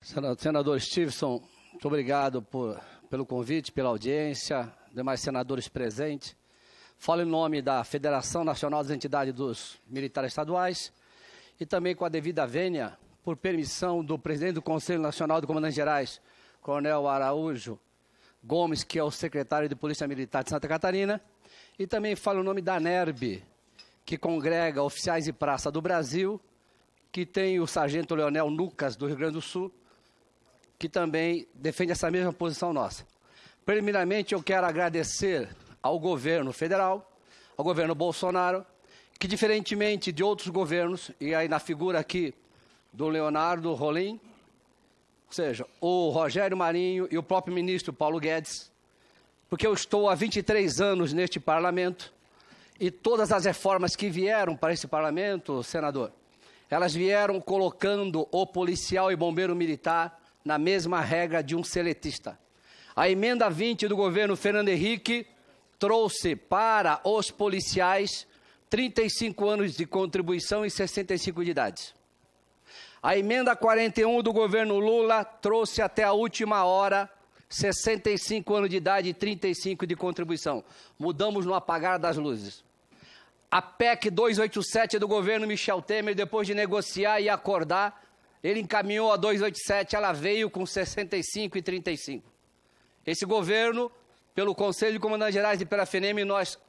Senador Stevenson, muito obrigado pelo convite, pela audiência, demais senadores presentes. Falo em nome da Federação Nacional das Entidades dos Militares Estaduais e também com a devida vênia, por permissão do presidente do Conselho Nacional de Comandantes Gerais, Coronel Araújo Gomes, que é o secretário de Polícia Militar de Santa Catarina, e também falo em nome da NERB, que congrega oficiais de praça do Brasil, que tem o sargento Leonel Lucas, do Rio Grande do Sul, que também defende essa mesma posição nossa. Primeiramente, eu quero agradecer ao governo federal, ao governo Bolsonaro, que diferentemente de outros governos, e aí na figura aqui do Leonardo Rolim, ou seja, o Rogério Marinho e o próprio ministro Paulo Guedes, porque eu estou há 23 anos neste parlamento, e todas as reformas que vieram para esse parlamento, senador, elas vieram colocando o policial e bombeiro militar na mesma regra de um seletista. A emenda 20 do governo Fernando Henrique trouxe para os policiais 35 anos de contribuição e 65 de idade. A emenda 41 do governo Lula trouxe até a última hora 65 anos de idade e 35 de contribuição. Mudamos no apagar das luzes. A PEC 287 do governo Michel Temer, depois de negociar e acordar, ele encaminhou a 287, ela veio com 65 e 35. Esse governo, pelo Conselho de Comandantes Gerais e pela FNM, nós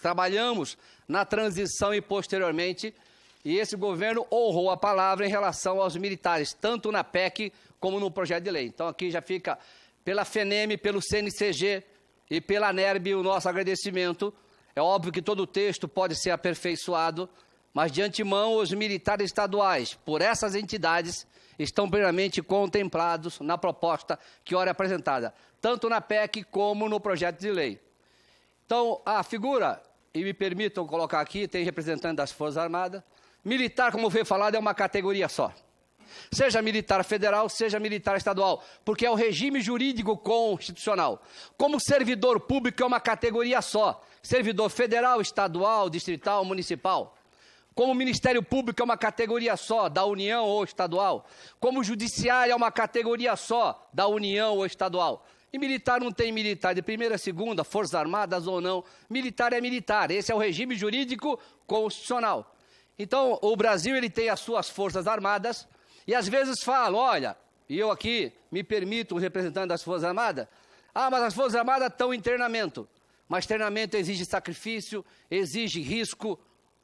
trabalhamos na transição e posteriormente, e esse governo honrou a palavra em relação aos militares, tanto na PEC como no projeto de lei. Então aqui já fica pela FNM, pelo CNCG e pela NERB o nosso agradecimento. É óbvio que todo o texto pode ser aperfeiçoado, mas de antemão os militares estaduais, por essas entidades, estão plenamente contemplados na proposta que ora é apresentada, tanto na PEC como no projeto de lei. Então, a figura, e me permitam colocar aqui, tem representante das Forças Armadas, militar, como foi falado, é uma categoria só. Seja militar federal, seja militar estadual, porque é o regime jurídico constitucional. Como servidor público é uma categoria só, servidor federal, estadual, distrital, municipal. Como Ministério Público é uma categoria só, da União ou estadual. Como Judiciário é uma categoria só, da União ou estadual. E militar não tem militar de primeira, segunda, Forças Armadas ou não. Militar é militar, esse é o regime jurídico constitucional. Então, o Brasil ele tem as suas Forças Armadas e às vezes falam, olha, e eu aqui me permito, um representante das Forças Armadas, mas as Forças Armadas estão em treinamento. Mas treinamento exige sacrifício, exige risco,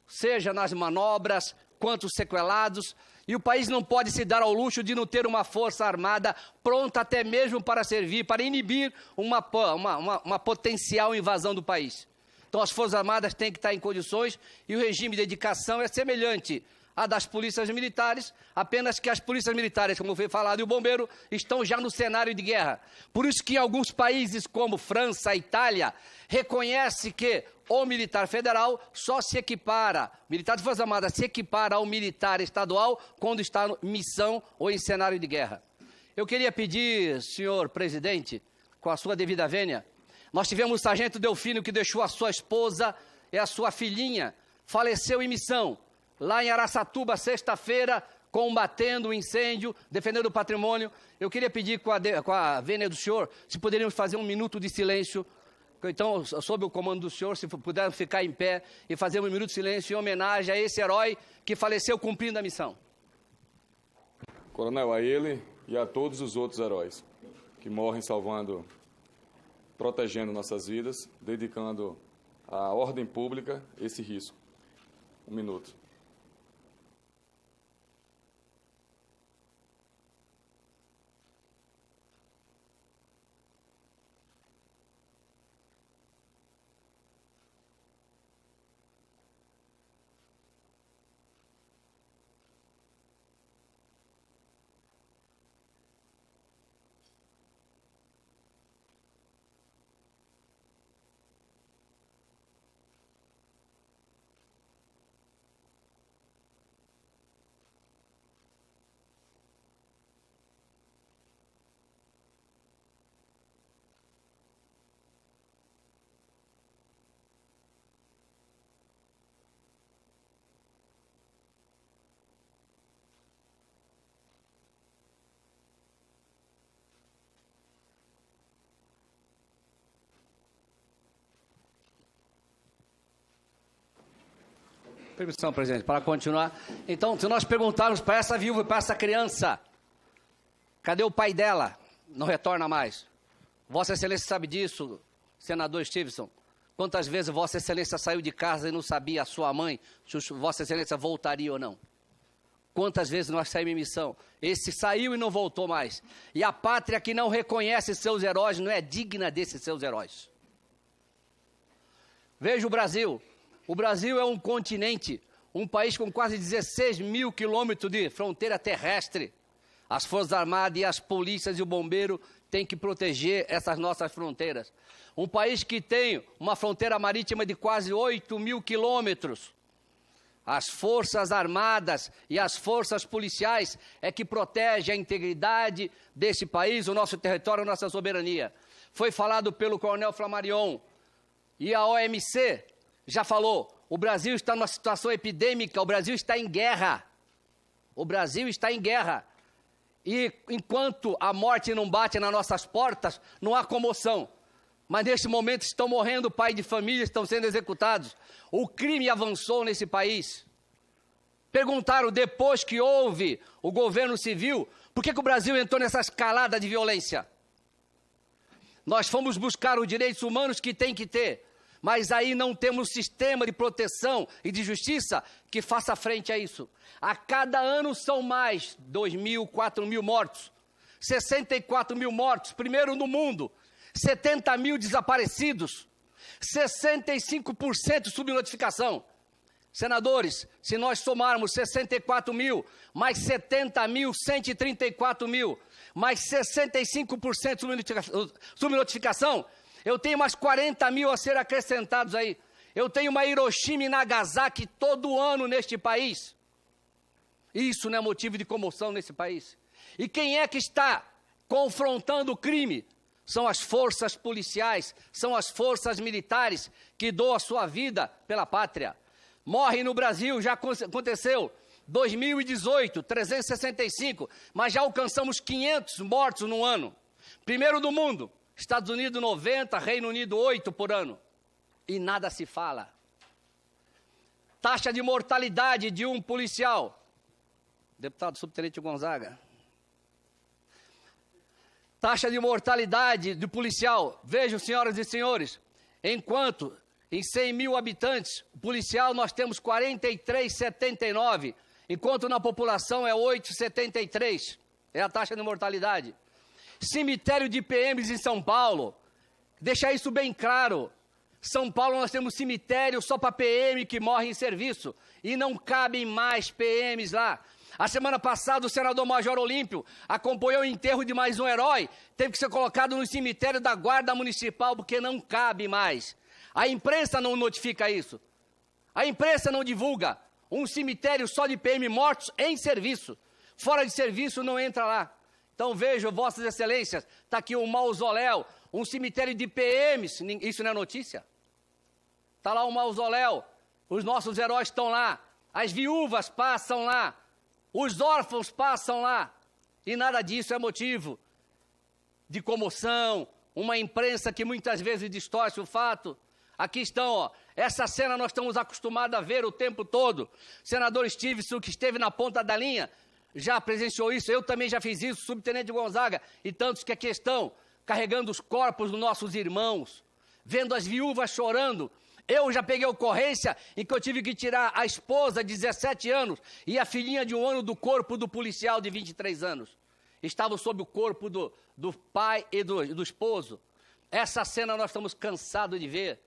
seja nas manobras, quanto sequelados, e o país não pode se dar ao luxo de não ter uma força armada pronta até mesmo para servir, para inibir uma potencial invasão do país. Então as Forças Armadas têm que estar em condições, e o regime de dedicação é semelhante à das polícias militares, apenas que as polícias militares, como foi falado, e o bombeiro estão já no cenário de guerra. Por isso que alguns países como França, Itália, reconhece que o militar federal só se equipara, militar de Forças Armadas se equipara ao militar estadual quando está em missão ou em cenário de guerra. Eu queria pedir, senhor presidente, com a sua devida vênia, nós tivemos o sargento Delfino que deixou a sua esposa e a sua filhinha, faleceu em missão, lá em Araçatuba, sexta-feira, combatendo o incêndio, defendendo o patrimônio. Eu queria pedir com a vênia do senhor, se poderíamos fazer um minuto de silêncio. Então, sob o comando do senhor, se pudermos ficar em pé e fazer um minuto de silêncio em homenagem a esse herói que faleceu cumprindo a missão. Coronel, a ele e a todos os outros heróis que morrem salvando, protegendo nossas vidas, dedicando à ordem pública esse risco. Um minuto. Permissão, presidente, para continuar. Então, se nós perguntarmos para essa viúva e para essa criança, cadê o pai dela? Não retorna mais. Vossa Excelência sabe disso, senador Stevenson. Quantas vezes Vossa Excelência saiu de casa e não sabia a sua mãe se Vossa Excelência voltaria ou não? Quantas vezes nós saímos em missão? Esse saiu e não voltou mais. E a pátria que não reconhece seus heróis não é digna desses seus heróis. Veja o Brasil. O Brasil é um continente, um país com quase 16 mil quilômetros de fronteira terrestre. As Forças Armadas e as polícias e o bombeiro têm que proteger essas nossas fronteiras. Um país que tem uma fronteira marítima de quase 8 mil quilômetros. As Forças Armadas e as forças policiais é que protegem a integridade desse país, o nosso território, a nossa soberania. Foi falado pelo coronel Flammarion e a OMC já falou, o Brasil está numa situação epidêmica, o Brasil está em guerra. O Brasil está em guerra. E enquanto a morte não bate nas nossas portas, não há comoção. Mas neste momento estão morrendo pais de família, estão sendo executados. O crime avançou nesse país. Perguntaram depois que houve o governo civil, por que o Brasil entrou nessa escalada de violência? Nós fomos buscar os direitos humanos que tem que ter, mas aí não temos sistema de proteção e de justiça que faça frente a isso. A cada ano são mais 2.000, 4.000 mortos, 64 mil mortos, primeiro no mundo, 70 mil desaparecidos, 65% subnotificação. Senadores, se nós somarmos 64 mil, mais 70 mil, 134 mil, mais 65% subnotificação, eu tenho mais 40 mil a ser acrescentados aí. Eu tenho uma Hiroshima e Nagasaki todo ano neste país. Isso não é motivo de comoção nesse país. E quem é que está confrontando o crime? São as forças policiais, são as forças militares que doam a sua vida pela pátria. Morrem no Brasil, já aconteceu, 2018, 365, mas já alcançamos 500 mortos no ano. Primeiro do mundo, Estados Unidos 90, Reino Unido 8 por ano. E nada se fala. Taxa de mortalidade de um policial. Deputado Subtenente Gonzaga. Taxa de mortalidade do policial. Vejam, senhoras e senhores, enquanto em 100 mil habitantes, o policial nós temos 43,79, enquanto na população é 8,73. É a taxa de mortalidade. Cemitério de PMs em São Paulo. Deixar isso bem claro. São Paulo nós temos cemitério só para PM que morre em serviço. E não cabem mais PMs lá. A semana passada o senador Major Olímpio acompanhou o enterro de mais um herói. Teve que ser colocado no cemitério da Guarda Municipal porque não cabe mais. A imprensa não notifica isso. A imprensa não divulga um cemitério só de PM mortos em serviço. Fora de serviço não entra lá. Então vejam, Vossas Excelências, está aqui um mausoléu, um cemitério de PMs, isso não é notícia? Está lá um mausoléu, os nossos heróis estão lá, as viúvas passam lá, os órfãos passam lá, e nada disso é motivo de comoção, uma imprensa que muitas vezes distorce o fato. Aqui estão, ó, essa cena nós estamos acostumados a ver o tempo todo. Senador Stevenson, que esteve na ponta da linha, já presenciou isso, eu também já fiz isso, Subtenente Gonzaga, e tantos que aqui estão, carregando os corpos dos nossos irmãos, vendo as viúvas chorando. Eu já peguei ocorrência em que eu tive que tirar a esposa de 17 anos e a filhinha de 1 ano do corpo do policial de 23 anos. Estavam sob o corpo do pai e do esposo. Essa cena nós estamos cansados de ver,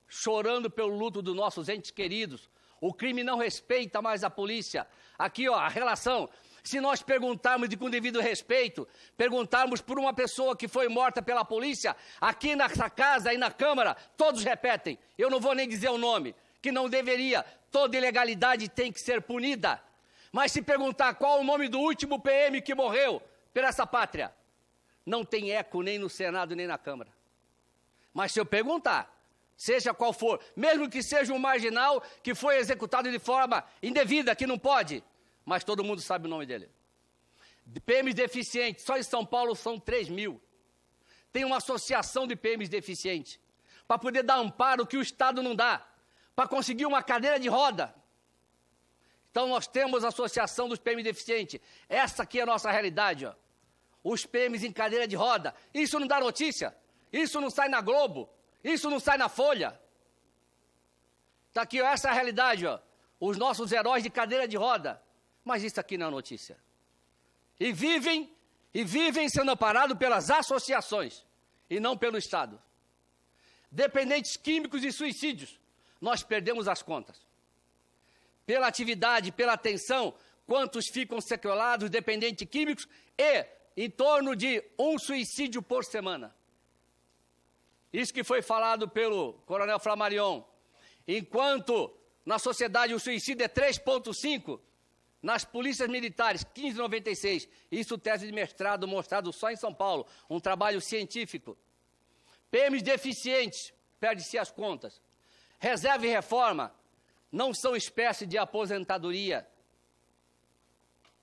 chorando pelo luto dos nossos entes queridos. O crime não respeita mais a polícia. Aqui, ó, a relação. Se nós perguntarmos com devido respeito, perguntarmos por uma pessoa que foi morta pela polícia, aqui nessa casa e na Câmara, todos repetem. Eu não vou nem dizer o nome, que não deveria. Toda ilegalidade tem que ser punida. Mas se perguntar qual o nome do último PM que morreu por essa pátria, não tem eco nem no Senado nem na Câmara. Mas se eu perguntar, seja qual for, mesmo que seja um marginal que foi executado de forma indevida, que não pode, mas todo mundo sabe o nome dele. PMs deficientes, só em São Paulo são 3 mil. Tem uma associação de PMs deficientes, para poder dar amparo que o Estado não dá, para conseguir uma cadeira de roda, Então, nós temos a Associação dos PM Deficientes. Essa aqui é a nossa realidade, ó. Os PMs em cadeira de roda. Isso não dá notícia. Isso não sai na Globo. Isso não sai na Folha. Está aqui, ó, essa é a realidade, ó. Os nossos heróis de cadeira de roda. Mas isso aqui não é notícia. E vivem sendo amparados pelas associações e não pelo Estado. Dependentes químicos e suicídios, nós perdemos as contas. Pela atividade, pela atenção, quantos ficam sequelados, dependentes químicos e em torno de 1 suicídio por semana. Isso que foi falado pelo Coronel Flamarion. Enquanto na sociedade o suicídio é 3,5, nas polícias militares, 15,96. Isso tese de mestrado mostrado só em São Paulo, um trabalho científico. PMs deficientes, perde-se as contas. Reserva e reforma não são espécie de aposentadoria.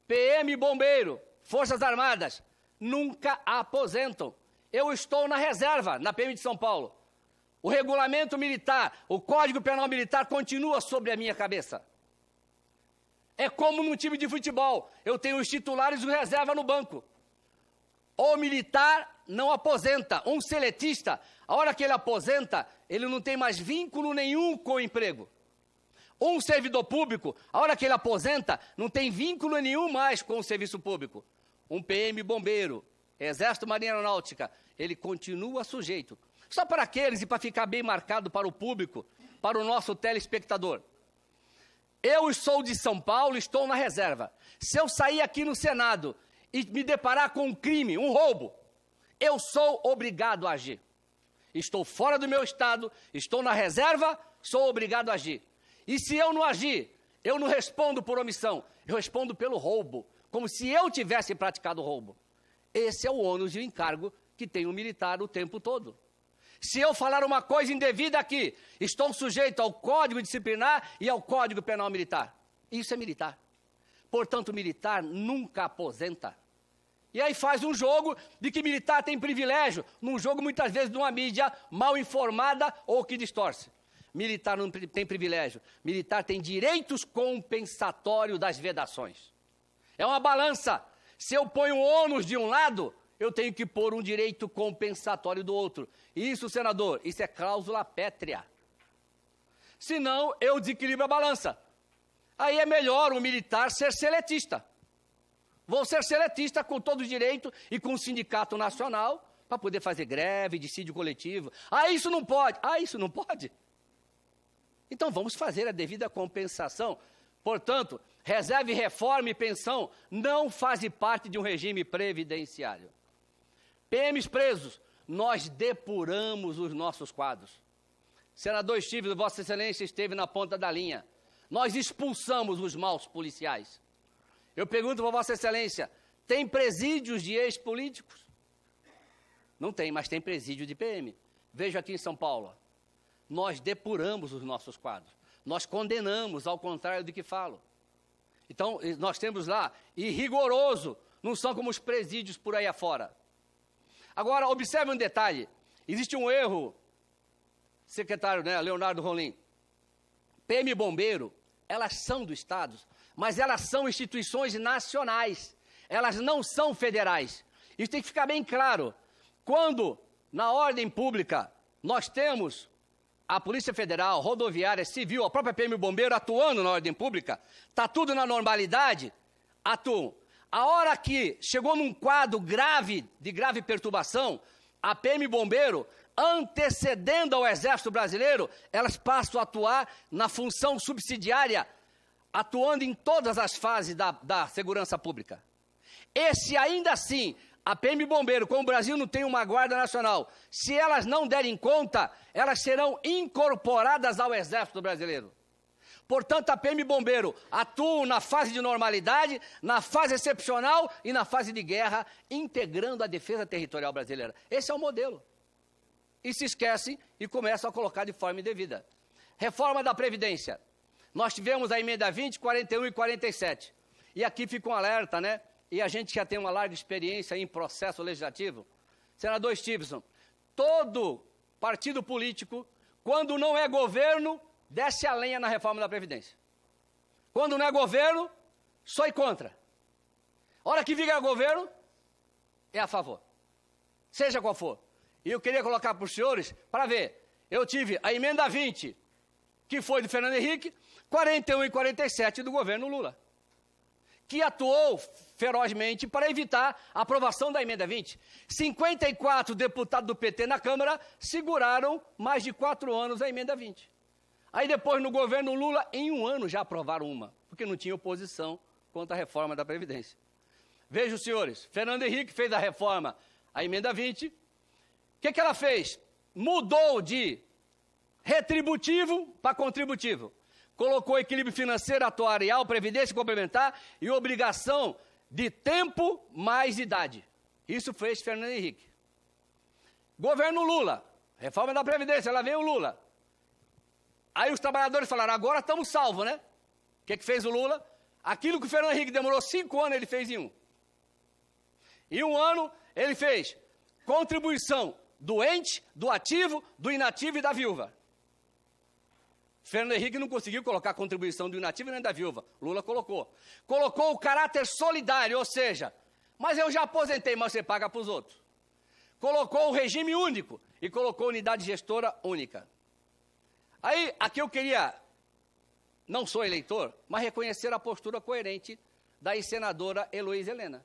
PM e bombeiro, Forças Armadas, nunca aposentam. Eu estou na reserva, na PM de São Paulo. O regulamento militar, o Código Penal Militar continua sobre a minha cabeça. É como num time de futebol, eu tenho os titulares e o reserva no banco. O militar não aposenta, um seletista, a hora que ele aposenta, ele não tem mais vínculo nenhum com o emprego. Um servidor público, a hora que ele aposenta, não tem vínculo nenhum mais com o serviço público. Um PM bombeiro, Exército Marinha Aeronáutica, ele continua sujeito. Só para aqueles e para ficar bem marcado para o público, para o nosso telespectador. Eu sou de São Paulo, estou na reserva. Se eu sair aqui no Senado e me deparar com um crime, um roubo, eu sou obrigado a agir. Estou fora do meu estado, estou na reserva, sou obrigado a agir. E se eu não agir, eu não respondo por omissão, eu respondo pelo roubo, como se eu tivesse praticado roubo. Esse é o ônus e o encargo que tem o militar o tempo todo. Se eu falar uma coisa indevida aqui, estou sujeito ao Código Disciplinar e ao Código Penal Militar. Isso é militar. Portanto, militar nunca aposenta. E aí faz um jogo de que militar tem privilégio, num jogo muitas vezes de uma mídia mal informada ou que distorce. Militar não tem privilégio, militar tem direitos compensatórios das vedações. É uma balança. Se eu ponho um ônus de um lado, eu tenho que pôr um direito compensatório do outro. Isso, senador, isso é cláusula pétrea. Senão, eu desequilibro a balança. Aí é melhor o militar ser seletista. Vou ser seletista com todo o direito e com o sindicato nacional para poder fazer greve, dissídio coletivo. Ah, isso não pode. Ah, isso não pode? Então, vamos fazer a devida compensação. Portanto, reserva e reforma e pensão não fazem parte de um regime previdenciário. PMs presos, nós depuramos os nossos quadros. Senador Stives, Vossa Excelência esteve na ponta da linha. Nós expulsamos os maus policiais. Eu pergunto para Vossa Excelência, tem presídios de ex-políticos? Não tem, mas tem presídio de PM. Veja aqui em São Paulo. Nós depuramos os nossos quadros. Nós condenamos, ao contrário do que falo. Então, nós temos lá, e rigoroso, não são como os presídios por aí afora. Agora, observe um detalhe. Existe um erro, secretário, né, Leonardo Rolim. PM e bombeiro, elas são do Estado, mas elas são instituições nacionais. Elas não são federais. Isso tem que ficar bem claro. Quando, na ordem pública, nós temos a Polícia Federal, Rodoviária, Civil, a própria PM e bombeiro atuando na ordem pública, está tudo na normalidade, atuam. A hora que chegou num quadro grave, de grave perturbação, a PM e bombeiro, antecedendo ao Exército Brasileiro, elas passam a atuar na função subsidiária, atuando em todas as fases da segurança pública. E se ainda assim, a PM e bombeiro, como o Brasil não tem uma guarda nacional, se elas não derem conta, elas serão incorporadas ao Exército Brasileiro. Portanto, a PM e bombeiro atuam na fase de normalidade, na fase excepcional e na fase de guerra, integrando a defesa territorial brasileira. Esse é o modelo. E se esquecem e começam a colocar de forma indevida. Reforma da Previdência. Nós tivemos a emenda 20, 41 e 47. E aqui fica um alerta, né? E a gente já tem uma larga experiência em processo legislativo. Senador Stiveson, todo partido político, quando não é governo, desce a lenha na reforma da Previdência. Quando não é governo, sou contra. A hora que vier governo, é a favor. Seja qual for. E eu queria colocar para os senhores, para ver. Eu tive a emenda 20, que foi do Fernando Henrique, 41 e 47 do governo Lula, que atuou ferozmente para evitar a aprovação da emenda 20. 54 deputados do PT na Câmara seguraram mais de 4 anos a emenda 20. Aí depois, no governo Lula, em 1 ano já aprovaram uma, porque não tinha oposição contra a reforma da Previdência. Vejam, senhores, Fernando Henrique fez a reforma, a emenda 20. O que ela fez? Mudou de retributivo para contributivo. Colocou equilíbrio financeiro, atuarial, previdência complementar e obrigação de tempo mais idade. Isso fez Fernando Henrique. Governo Lula, reforma da Previdência, lá vem o Lula. Aí os trabalhadores falaram, agora estamos salvos, né? O que fez o Lula? Aquilo que o Fernando Henrique demorou 5 anos, ele fez em 1. Em 1 ano, ele fez contribuição do ente, do ativo, do inativo e da viúva. Fernando Henrique não conseguiu colocar a contribuição do inativo nem da viúva. Lula colocou. Colocou o caráter solidário, ou seja, mas eu já aposentei, mas você paga para os outros. Colocou o regime único e colocou unidade gestora única. Aí, aqui eu queria, não sou eleitor, mas reconhecer a postura coerente da ex-senadora Heloísa Helena.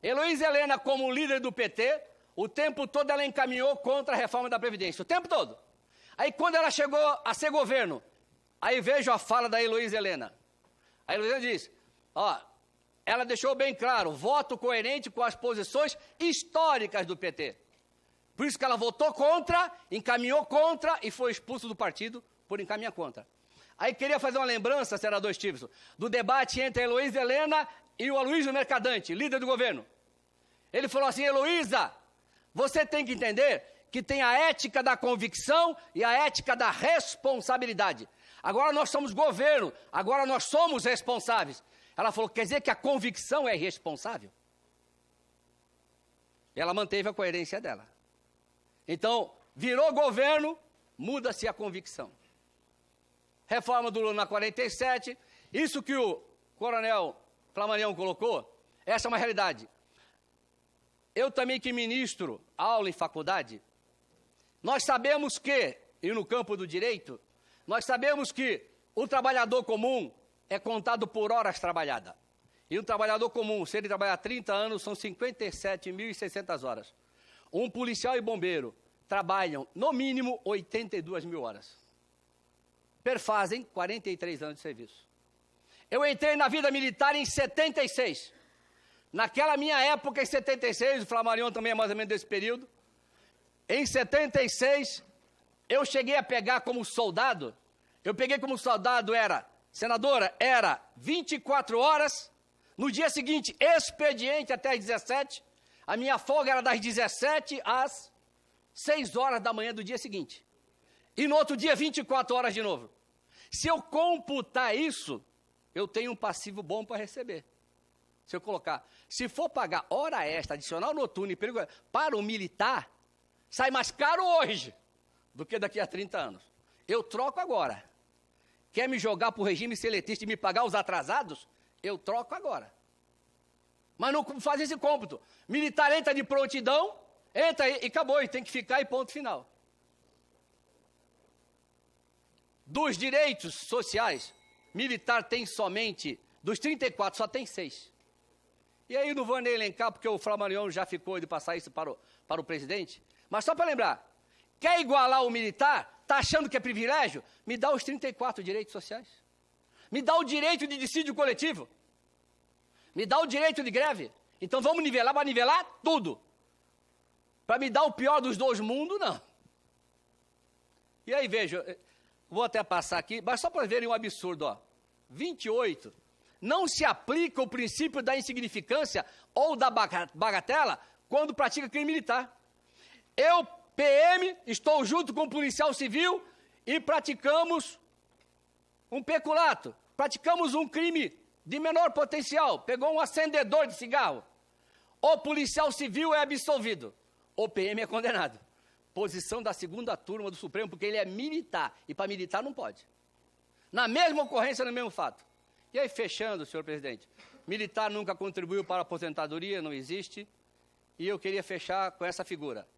Heloísa Helena, como líder do PT, o tempo todo ela encaminhou contra a reforma da Previdência, o tempo todo. Aí quando ela chegou a ser governo, aí vejo a fala da Heloísa Helena. A Heloísa diz, ela deixou bem claro, voto coerente com as posições históricas do PT. Por isso que ela votou contra, encaminhou contra e foi expulso do partido por encaminhar contra. Aí queria fazer uma lembrança, senador Stevenson, do debate entre a Heloísa Helena e o Aloysio Mercadante, líder do governo. Ele falou assim, Heloísa, você tem que entender que tem a ética da convicção e a ética da responsabilidade. Agora nós somos governo, agora nós somos responsáveis. Ela falou, quer dizer que a convicção é irresponsável? Ela manteve a coerência dela. Então, virou governo, muda-se a convicção. Reforma do Lula na 47, isso que o coronel Flamarião colocou, essa é uma realidade. Eu também que ministro aula em faculdade, nós sabemos que, e no campo do direito, nós sabemos que o trabalhador comum é contado por horas trabalhadas. E um trabalhador comum, se ele trabalhar 30 anos, são 57.600 horas. Um policial e bombeiro trabalham, no mínimo, 82.000 horas. Perfazem 43 anos de serviço. Eu entrei na vida militar em 76. Naquela minha época, em 76, o Flamarion também é mais ou menos desse período. Em 76, eu cheguei a pegar como soldado. Eu peguei como soldado, senadora, era 24 horas. No dia seguinte, expediente até as 17. A minha folga era das 17 às 6 horas da manhã do dia seguinte. E no outro dia, 24 horas de novo. Se eu computar isso, eu tenho um passivo bom para receber. Se eu colocar, se for pagar hora extra, adicional noturno e perigo para o militar, sai mais caro hoje do que daqui a 30 anos. Eu troco agora. Quer me jogar para o regime seletista e me pagar os atrasados? Eu troco agora. Mas não faz esse cômputo. Militar entra de prontidão, entra e acabou, e tem que ficar e ponto final. Dos direitos sociais, militar tem somente, dos 34, só tem 6. E aí não vou nem elencar, porque o Flamarion já ficou de passar isso para o presidente. Mas só para lembrar, quer igualar o militar, está achando que é privilégio? Me dá os 34 direitos sociais. Me dá o direito de dissídio coletivo. Me dá o direito de greve. Então vamos nivelar para nivelar tudo. Para me dar o pior dos dois mundos, não. E aí, veja, vou até passar aqui, mas só para verem um absurdo, 28, não se aplica o princípio da insignificância ou da bagatela quando pratica crime militar. Eu, PM, estou junto com o policial civil e praticamos um peculato, praticamos um crime de menor potencial, pegou um acendedor de cigarro. O policial civil é absolvido, o PM é condenado. Posição da 2ª turma do Supremo, porque ele é militar, e para militar não pode. Na mesma ocorrência, no mesmo fato. E aí, fechando, senhor presidente, militar nunca contribuiu para a aposentadoria, não existe, e eu queria fechar com essa figura.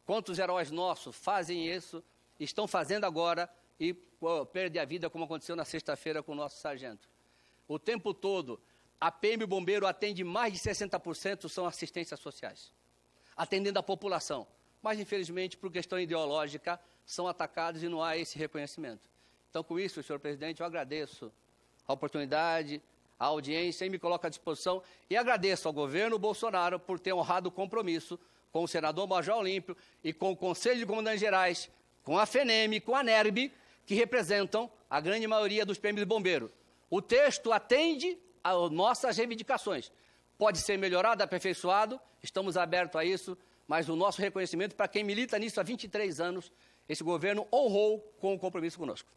Quantos heróis nossos fazem isso, estão fazendo agora e perdem a vida, como aconteceu na sexta-feira com o nosso sargento. O tempo todo, a PM e o bombeiro atende mais de 60% são assistências sociais, atendendo a população. Mas, infelizmente, por questão ideológica, são atacados e não há esse reconhecimento. Então, com isso, senhor presidente, eu agradeço a oportunidade, a audiência e me coloco à disposição e agradeço ao governo Bolsonaro por ter honrado o compromisso com o senador Major Olímpio e com o Conselho de Comandantes Gerais, com a FENEM, com a NERB, que representam a grande maioria dos PMs e bombeiros. O texto atende às nossas reivindicações. Pode ser melhorado, aperfeiçoado, estamos abertos a isso, mas o nosso reconhecimento para quem milita nisso há 23 anos, esse governo honrou com o compromisso conosco.